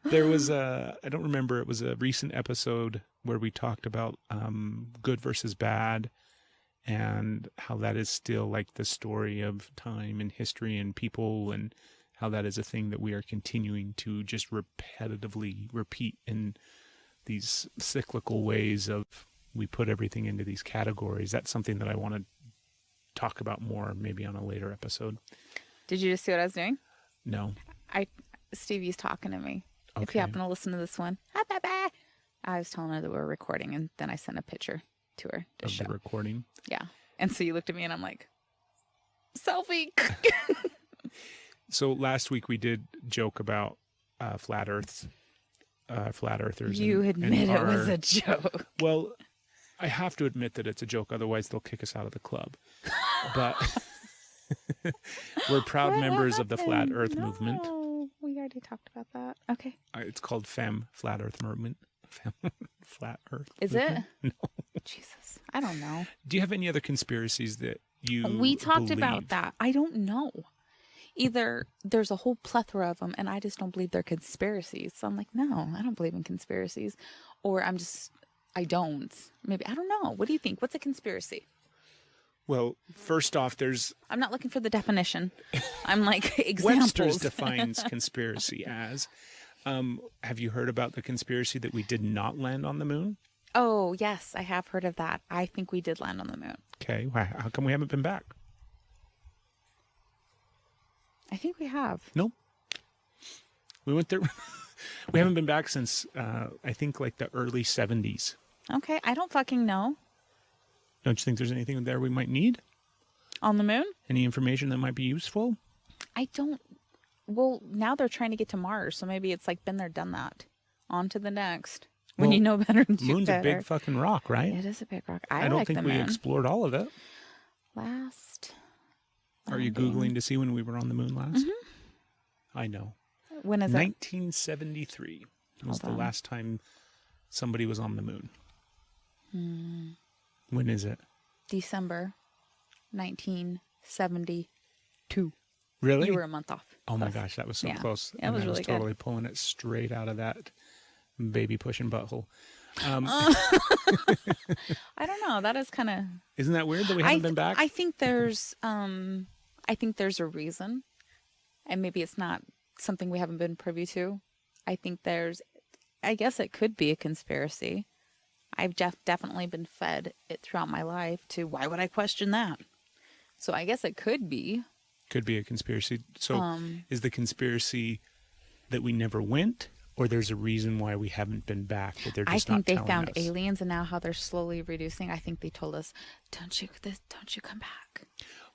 there was I don't remember, it was a recent episode where we talked about good versus bad and how that is still like the story of time and history and people, and how that is a thing that we are continuing to just repetitively repeat in these cyclical ways of we put everything into these categories. That's something that I want to talk about more maybe on a later episode. Did you just see what I was doing? No. Stevie's talking to me. If Okay. you happen to listen to this one. I was telling her that we were recording and then I sent a picture to her to Of show. the recording. Yeah. And so you looked at me and I'm like, selfie. So last week we did joke about flat earthers. You and admit it was our- a joke. Well, I have to admit that it's a joke. Otherwise, they'll kick us out of the club. But we're proud members of the Flat Earth movement. No, we already talked about that. Okay. It's called Fem Flat Earth Movement. Fem Flat Earth. Is it? Movement? No. Jesus. I don't know. Do you have any other conspiracies that you We talked believe? about that. I don't know. Either there's a whole plethora of them and I just don't believe they're conspiracies. So I'm like, no, I don't believe in conspiracies. Or I don't. Maybe, I don't know. What do you think? What's a conspiracy? Well, first off, there's I'm not looking for the definition. I'm like, examples. Webster's defines conspiracy as. Have you heard about the conspiracy that we did not land on the moon? Oh, yes, I have heard of that. I think we did land on the moon. Okay, how come we haven't been back? I think we have. Nope. We went there. We haven't been back since, I think, like the early 70s. Okay, I don't fucking know. Don't you think there's anything there we might need? On the moon? Any information that might be useful? I don't. Well, now they're trying to get to Mars, so maybe it's like been there, done that. On to the next. When Well, you know better, do Moon's better. a big fucking rock, right? It is a big rock. I I don't like think the we moon. explored all of it. Last. Are you landing. Googling to see when we were on the moon last? Mm-hmm. I know. When is it? 1973 was Hold the on. last time somebody was on the moon. Hmm. When is it? December 1972. Really? You were a month off. Oh my Close. gosh, that was so Yeah. close. It And was I really was good. totally pulling it straight out of that baby pushing butthole. I don't know. That is kind of. Isn't that weird that we haven't been back? I think there's a reason, and maybe it's not something we haven't been privy to. I guess it could be a conspiracy. I've definitely been fed it throughout my life to why would I question that? So I guess it could be. Could be a conspiracy. So is the conspiracy that we never went, Or there's a reason why we haven't been back, but they're I just think not they telling found us. aliens, and now how they're slowly reducing. I think they told us, don't you come back.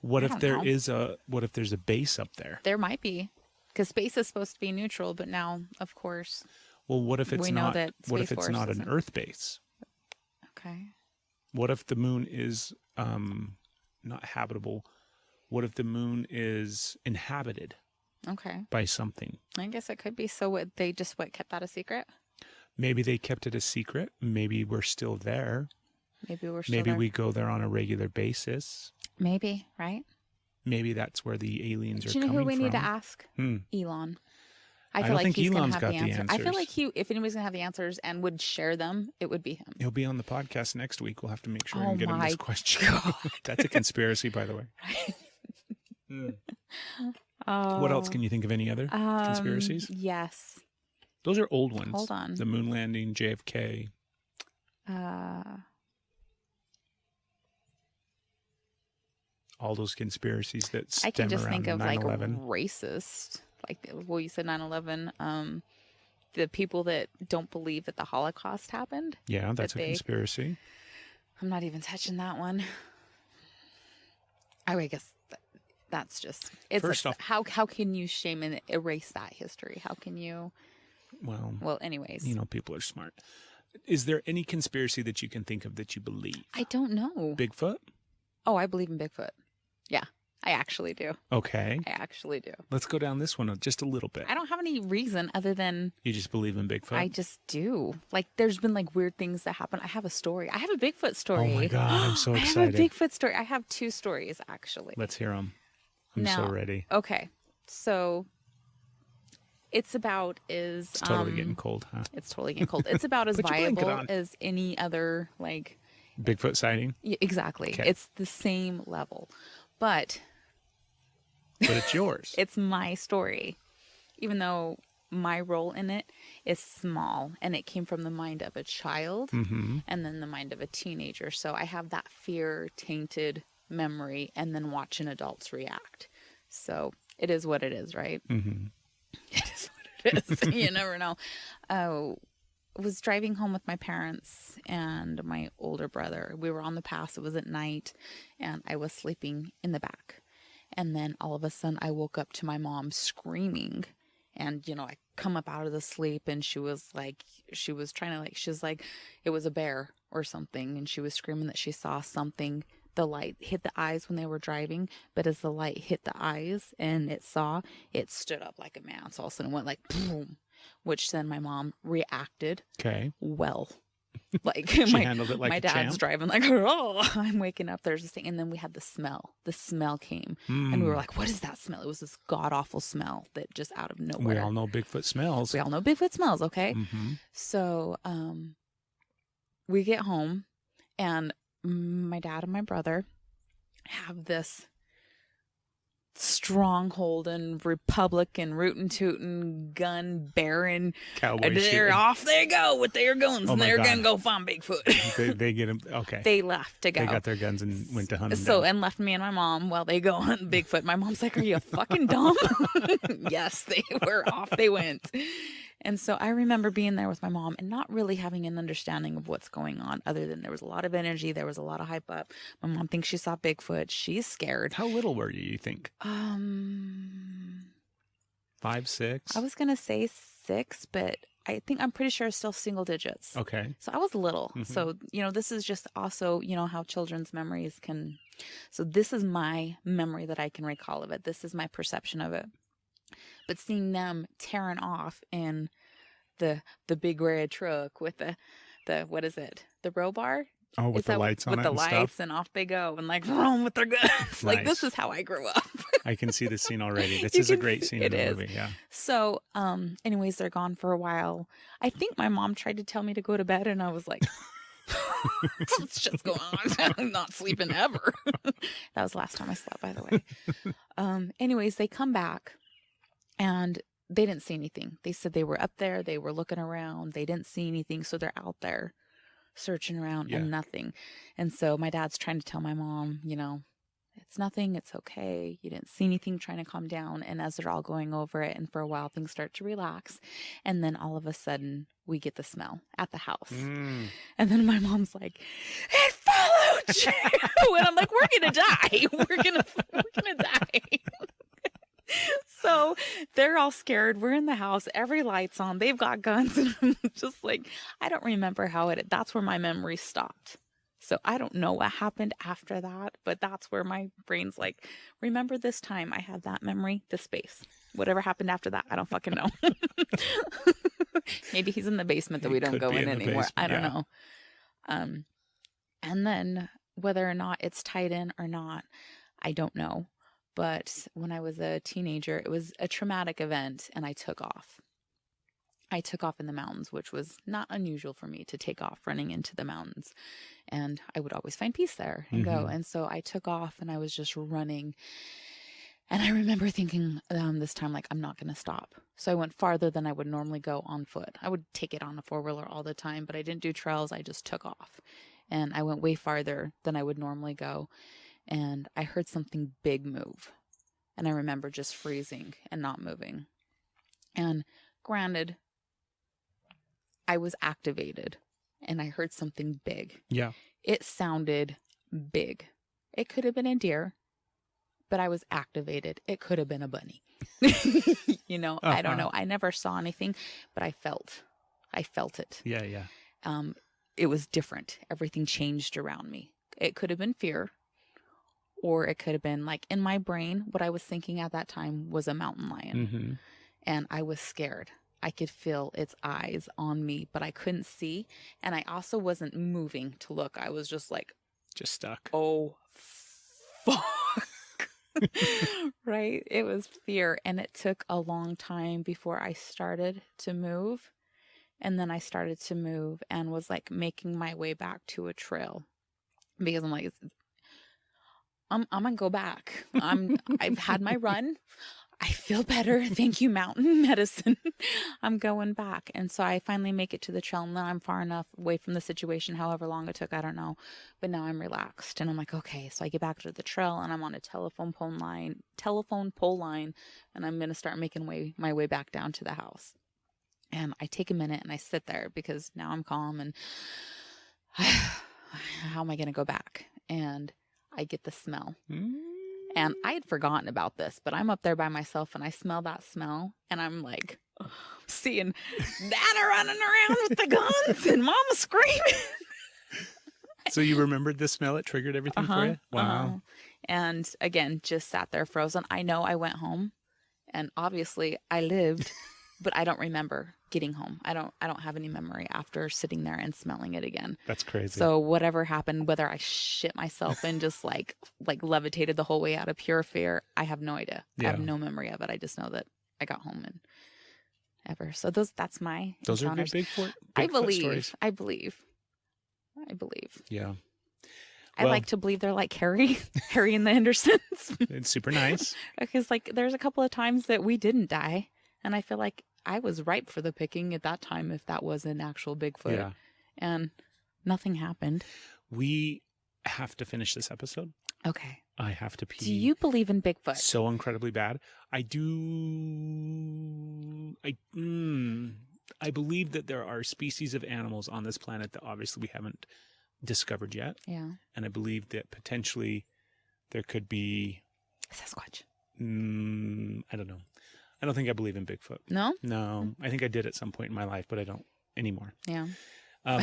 What I if don't there know. is what if there's a base up there? There might be, because space is supposed to be neutral, but now, of course, Well, what if it's we know not? that What if Space it's Force not an isn't. Earth base? Okay. What if the moon is not habitable? What if the moon is inhabited Okay. by something? I guess it could be. So they just kept that a secret? Maybe they kept it a secret. Maybe we're still there. Maybe we're still Maybe there. we go there on a regular basis. Maybe, right? Maybe that's where the aliens Do are you know coming who we from. need to ask? Hmm. Elon. I feel don't like think he's gonna Elon's have got the the answer. I feel answers. like if anybody's gonna have the answers and would share them, it would be him. He'll be on the podcast next week. We'll have to make sure Oh and get him my this question. That's a conspiracy, by the way. Oh. What else can you think of? Any other conspiracies? Yes. Those are old ones. Hold on. The moon landing, JFK. All those conspiracies that stem I can just around think of 9/11. racist, well, you said 9/11. The people that don't believe that the Holocaust happened. Yeah, that's a they- conspiracy. I'm not even touching that one. I guess that's just it's First off- how can you shame and erase that history? How can you? Well, Anyways, people are smart. Is there any conspiracy that you can think of that you believe? I don't know. Bigfoot? Oh, I believe in Bigfoot. Yeah, I actually do. Okay. I actually do. Let's go down this one just a little bit. I don't have any reason other than You just believe in Bigfoot? I just do. Like, there's been weird things that happen. I have a story. I have a Bigfoot story. Oh my God, I'm so I excited. have a Bigfoot story. I have 2 stories actually. Let's hear them. I'm Now- so ready. Okay, so it's about It's totally getting cold, huh? It's totally getting cold. It's about as Put your blanket viable on. as any other Bigfoot sighting, exactly. Okay. It's the same level, but but it's yours. it's my story, even though my role in it is small and it came from the mind of a child Mm-hmm. and then the mind of a teenager. So I have that fear tainted memory and then watching adults react. So it is what it is, right? Mm-hmm. It is what it is. You never know. I was driving home with my parents and my older brother. We were on the pass. It was at night and I was sleeping in the back. And then all of a sudden I woke up to my mom screaming. And, I come up out of the sleep and she was like, it was a bear or something. And she was screaming that she saw something. The light hit the eyes when they were driving. But as the light hit the eyes and it stood up like a man. So all of a sudden it went boom, which then my mom reacted Okay. well. She handled it like my a dad's champ. driving oh, I'm waking up. There's this thing. And then we had the smell. The smell came. And we were like, what is that smell? It was this god-awful smell that just out of nowhere. We all know Bigfoot smells. We all know Bigfoot smells, okay? Mm-hmm. So we get home and my dad and my brother have this stronghold and Republican rootin' tootin' gun baron. Cowboy And they're shooting. off they go with their guns Oh and my they're God. gonna go find Bigfoot. they get him. Okay. They left to go. They got their guns and went to hunt him So down. and left me and my mom while they go hunt Bigfoot. My mom's like, "Are you fucking dumb?" Yes, they were off. They went. And so I remember being there with my mom and not really having an understanding of what's going on, other than there was a lot of energy, there was a lot of hype up. My mom thinks she saw Bigfoot. She's scared. How little were you think? 5, 6? I was gonna say 6, but I'm pretty sure it's still single digits. Okay. So I was little. Mhm. So, this is just also, how children's memories can. So this is my memory that I can recall of it. This is my perception of it. But seeing them tearing off in the big red truck with the what is it? The row bar? Oh, with Is the that lights on with it the and lights stuff. and off they go and roam with their guns. Like this Nice. is how I grew up. I can see the scene already. This You is a can great see- scene it in the is. movie. Yeah. So, anyways, they're gone for a while. I think my mom tried to tell me to go to bed and I was like, what's just going on? I'm not sleeping ever. That was the last time I slept, by the way. Anyways, they come back and they didn't see anything. They said they were up there. They were looking around. They didn't see anything. So they're out there searching around Yeah. and nothing. And so my dad's trying to tell my mom, It's nothing. It's okay. You didn't see anything, trying to calm down. And as they're all going over it, and for a while, things start to relax. And then all of a sudden, we get the smell at the house. Mm. And then my mom's like, "It followed you." And I'm like, "We're going to die. We're going to die." So they're all scared. We're in the house. Every light's on. They've got guns. And I'm just like, I don't remember that's where my memory stopped. So I don't know what happened after that, but that's where my brain's like, remember this time I had that memory, this space. Whatever happened after that, I don't fucking know. Maybe he's in the basement that we don't go in anymore. I don't know. And then whether or not it's tied in or not, I don't know. But when I was a teenager, it was a traumatic event, and I took off. I took off in the mountains, which was not unusual for me to take off running into the mountains. And I would always find peace there and go. And so I took off, and I was just running. And I remember thinking this time, like, I'm not going to stop. So I went farther than I would normally go on foot. I would take it on a four-wheeler all the time, but I didn't do trails. I just took off. And I went way farther than I would normally go. And I heard something big move. And I remember just freezing and not moving. And granted, I was activated and I heard something big. Yeah. It sounded big. It could have been a deer, but I was activated. It could have been a bunny. I don't know. I never saw anything, but I felt it. Yeah, yeah. It was different. Everything changed around me. It could have been fear, or it could have been like in my brain, what I was thinking at that time was a mountain lion. Mm-hmm. And I was scared. I could feel its eyes on me, but I couldn't see. And I also wasn't moving to look. I was just like, Just stuck. oh, fuck. Right? It was fear. And it took a long time before I started to move. And then I started to move and was like making my way back to a trail, because I'm like, I'm going to go back. I've had my run. I feel better. Thank you, mountain medicine. I'm going back. And so I finally make it to the trail, and then I'm far enough away from the situation, however long it took, I don't know. But now I'm relaxed, and I'm like, okay. So I get back to the trail, and I'm on a telephone pole line, and I'm going to start making my way back down to the house. And I take a minute and I sit there, because now I'm calm, and how am I going to go back? And I get the smell. And I had forgotten about this, but I'm up there by myself and I smell that smell, and I'm like seeing Dad running around with the guns and Mama screaming. So you remembered the smell? It triggered everything for you? Wow. And again, just sat there frozen. I know I went home, and obviously I lived, but I don't remember getting home. I don't have any memory after sitting there and smelling it again. That's crazy. So whatever happened, whether I shit myself and just like levitated the whole way out of pure fear, I have no idea. Yeah. I have no memory of it. I just know that I got home and ever. So that's my Those encounters. are good Bigfoot stories. I believe. Yeah. I like to believe they're like Harry and the Hendersons. It's super nice. Because like there's a couple of times that we didn't die, and I feel like I was ripe for the picking at that time if that was an actual Bigfoot. Yeah. And nothing happened. We have to finish this episode. Okay. I have to pee. Do you believe in Bigfoot? So incredibly bad. I do. I believe that there are species of animals on this planet that obviously we haven't discovered yet. Yeah. And I believe that potentially there could be Sasquatch. I don't know. I don't think I believe in Bigfoot. No? No. I think I did at some point in my life, but I don't anymore. Yeah. I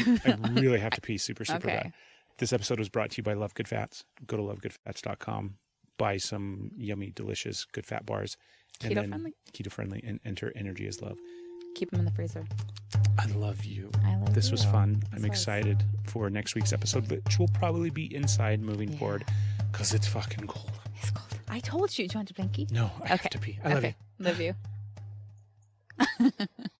really have to pee super okay. bad. This episode was brought to you by Love Good Fats. Go to lovegoodfats.com. Buy some yummy, delicious Good Fat bars. Keto friendly. And enter Energy is Love. Keep them in the freezer. I love you. I love this you. was fun. I'm excited for next week's episode, which will probably be inside moving forward, because it's fucking cold. It's cold. I told you. Do you want a blankie? No, I have to pee. I love you. Love you.